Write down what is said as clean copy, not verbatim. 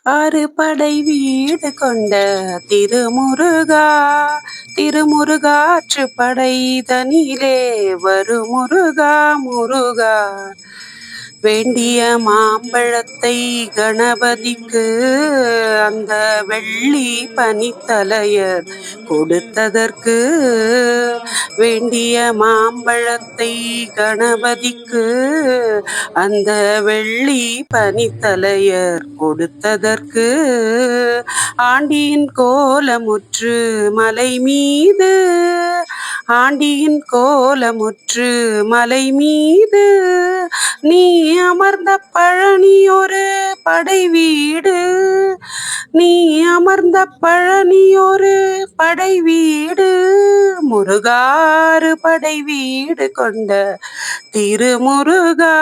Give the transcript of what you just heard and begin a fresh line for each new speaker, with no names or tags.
ஆறு படை வீடு கொண்ட திருமுருகா, திருமுருகாற்றுப்படை தனிலே வரும் முருகா முருகா. வேண்டிய மாம்பழத்தை கணபதிக்கு அந்த வெள்ளி பனித்தலையர் கொடுத்ததற்கு, வேண்டிய மாம்பழத்தை கணபதிக்கு அந்த வெள்ளி பனித்தலையர் கொடுத்ததற்கு, ஆண்டியின் கோலமுற்று மலை மீது, ஆண்டியின் கோலமுற்று மலை மீது நீ அமர்ந்த பழனி ஒரு படை வீடு, நீ அமர்ந்த பழனி ஒரு படை வீடு, முருகாறு படை வீடு கொண்ட திருமுருகா.